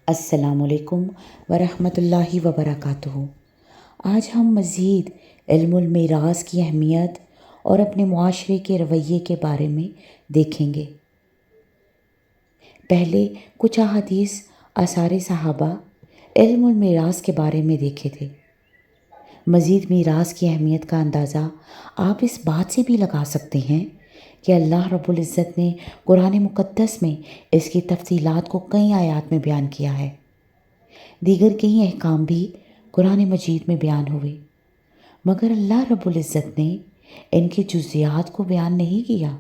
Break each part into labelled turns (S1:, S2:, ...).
S1: السلام علیکم ورحمۃ اللہ وبرکاتہ۔ آج ہم مزید علم المیراث کی اہمیت اور اپنے معاشرے کے رویے کے بارے میں دیکھیں گے۔ پہلے کچھ احادیث آثار صحابہ علم المیراث کے بارے میں دیکھے تھے۔ مزید میراث کی اہمیت کا اندازہ آپ اس بات سے بھی لگا سکتے ہیں کہ اللہ رب العزت نے قرآن مقدس میں اس کی تفصیلات کو کئی آیات میں بیان کیا ہے۔ دیگر کئی احکام بھی قرآن مجید میں بیان ہوئے، مگر اللہ رب العزت نے ان کی جزیات کو بیان نہیں کیا۔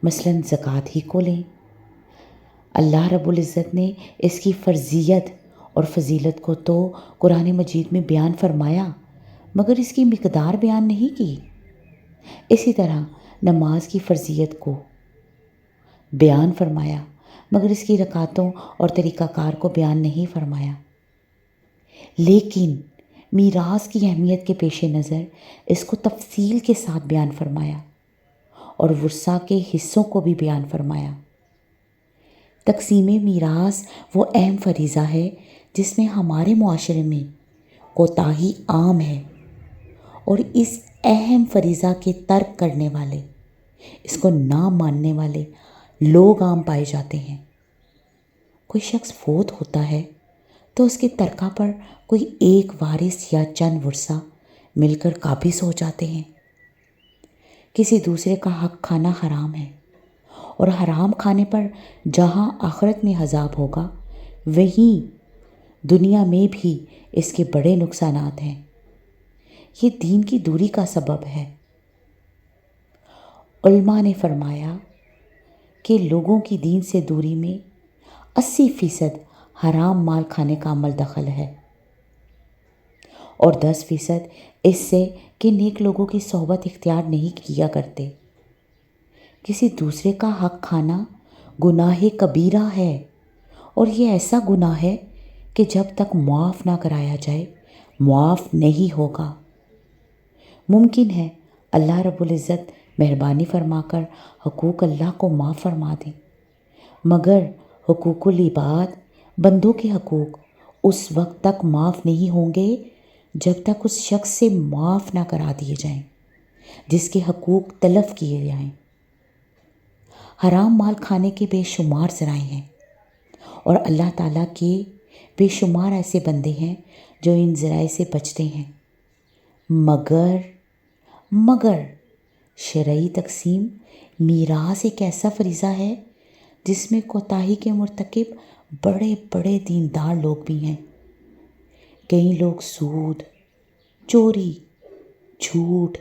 S1: مثلاً زکوٰۃ ہی کو لیں، اللہ رب العزت نے اس کی فرضیت اور فضیلت کو تو قرآن مجید میں بیان فرمایا، مگر اس کی مقدار بیان نہیں کی۔ اسی طرح نماز کی فرضیت کو بیان فرمایا، مگر اس کی رکعتوں اور طریقہ کار کو بیان نہیں فرمایا۔ لیکن میراث کی اہمیت کے پیش نظر اس کو تفصیل کے ساتھ بیان فرمایا اور ورثہ کے حصوں کو بھی بیان فرمایا۔ تقسیم میراث وہ اہم فریضہ ہے جس میں ہمارے معاشرے میں کوتاہی عام ہے، اور اس اہم فریضہ کے ترک کرنے والے، اس کو نہ ماننے والے لوگ عام پائے جاتے ہیں۔ کوئی شخص فوت ہوتا ہے تو اس کے ترکہ پر کوئی ایک وارث یا چند ورثہ مل کر قابض ہو جاتے ہیں۔ کسی دوسرے کا حق کھانا حرام ہے، اور حرام کھانے پر جہاں آخرت میں عذاب ہوگا، وہیں دنیا میں بھی اس کے بڑے نقصانات ہیں۔ یہ دین کی دوری کا سبب ہے۔ علماء نے فرمایا کہ لوگوں کی دین سے دوری میں 80% حرام مال کھانے کا عمل دخل ہے، اور 10% اس سے کہ نیک لوگوں کی صحبت اختیار نہیں کیا کرتے۔ کسی دوسرے کا حق کھانا گناہ کبیرہ ہے، اور یہ ایسا گناہ ہے کہ جب تک معاف نہ کرایا جائے معاف نہیں ہوگا۔ ممکن ہے اللہ رب العزت مہربانی فرما کر حقوق اللہ کو معاف فرما دیں، مگر حقوق العباد، بندوں کے حقوق، اس وقت تک معاف نہیں ہوں گے جب تک اس شخص سے معاف نہ کرا دیے جائیں جس کے حقوق تلف کیے جائیں۔ حرام مال کھانے کے بے شمار ذرائع ہیں، اور اللہ تعالیٰ کے بے شمار ایسے بندے ہیں جو ان ذرائع سے بچتے ہیں، مگر شرعی تقسیم میراث ایک ایسا فریضہ ہے جس میں کوتاہی کے مرتکب بڑے بڑے دیندار لوگ بھی ہیں۔ کئی لوگ سود، چوری، جھوٹ،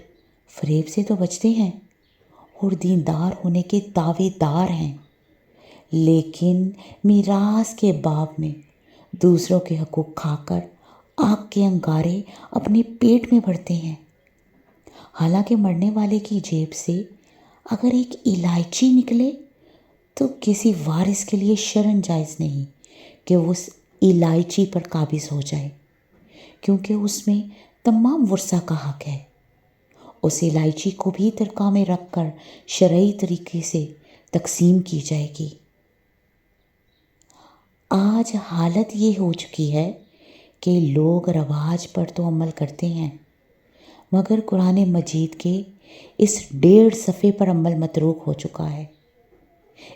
S1: فریب سے تو بچتے ہیں اور دیندار ہونے کے دعوے دار ہیں، لیکن میراث کے باب میں دوسروں کے حقوق کھا کر آگ کے انگارے اپنے پیٹ میں بھرتے ہیں۔ حالانکہ مرنے والے کی جیب سے اگر ایک الائچی نکلے تو کسی وارث کے لیے شرعاً جائز نہیں کہ وہ اس الائچی پر قابض ہو جائے، کیونکہ اس میں تمام ورثہ کا حق ہے۔ اس الائچی کو بھی ترکہ میں رکھ کر شرعی طریقے سے تقسیم کی جائے گی۔ آج حالت یہ ہو چکی ہے کہ لوگ رواج پر تو عمل کرتے ہیں، مگر قرآن مجید کے اس 1.5 صفحے پر عمل متروک ہو چکا ہے۔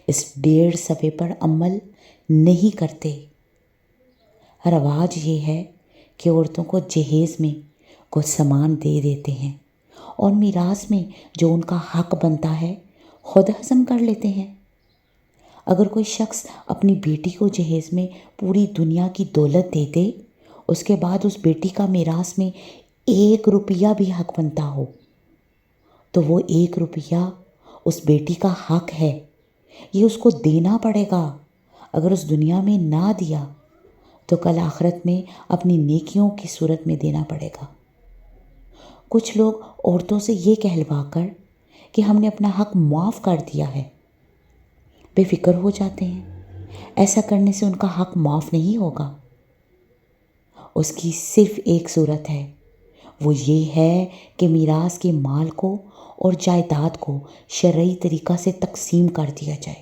S1: اس 1.5 صفحے پر عمل نہیں کرتے۔ رواج یہ ہے کہ عورتوں کو جہیز میں کچھ سامان دے دیتے ہیں، اور میراث میں جو ان کا حق بنتا ہے خود ہضم کر لیتے ہیں۔ اگر کوئی شخص اپنی بیٹی کو جہیز میں پوری دنیا کی دولت دے دے، اس کے بعد اس بیٹی کا میراث میں 1 روپیہ بھی حق بنتا ہو، تو وہ 1 روپیہ اس بیٹی کا حق ہے، یہ اس کو دینا پڑے گا۔ اگر اس دنیا میں نہ دیا تو کل آخرت میں اپنی نیکیوں کی صورت میں دینا پڑے گا۔ کچھ لوگ عورتوں سے یہ کہلوا کر کہ ہم نے اپنا حق معاف کر دیا ہے بے فکر ہو جاتے ہیں۔ ایسا کرنے سے ان کا حق معاف نہیں ہوگا۔ اس کی صرف ایک صورت ہے، وہ یہ ہے کہ میراث کے مال کو اور جائیداد کو شرعی طریقہ سے تقسیم کر دیا جائے،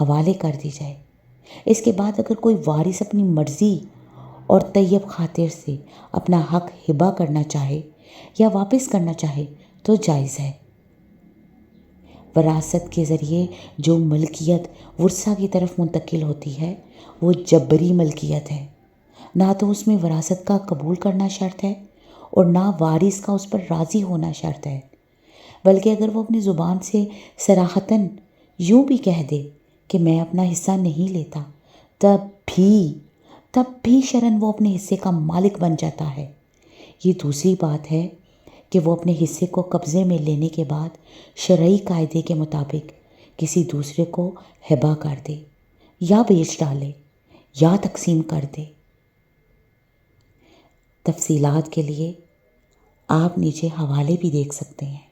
S1: حوالے کر دی جائے۔ اس کے بعد اگر کوئی وارث اپنی مرضی اور طیب خاطر سے اپنا حق ہبہ کرنا چاہے یا واپس کرنا چاہے تو جائز ہے۔ وراثت کے ذریعے جو ملکیت ورثہ کی طرف منتقل ہوتی ہے وہ جبری ملکیت ہے۔ نہ تو اس میں وراثت کا قبول کرنا شرط ہے اور نہ وارث کا اس پر راضی ہونا شرط ہے، بلکہ اگر وہ اپنی زبان سے صراحتاً یوں بھی کہہ دے کہ میں اپنا حصہ نہیں لیتا، تب بھی شرعاً وہ اپنے حصے کا مالک بن جاتا ہے۔ یہ دوسری بات ہے کہ وہ اپنے حصے کو قبضے میں لینے کے بعد شرعی قاعدے کے مطابق کسی دوسرے کو ہبہ کر دے یا بیچ ڈالے یا تقسیم کر دے۔ تفصیلات کے لیے آپ نیچے حوالے بھی دیکھ سکتے ہیں۔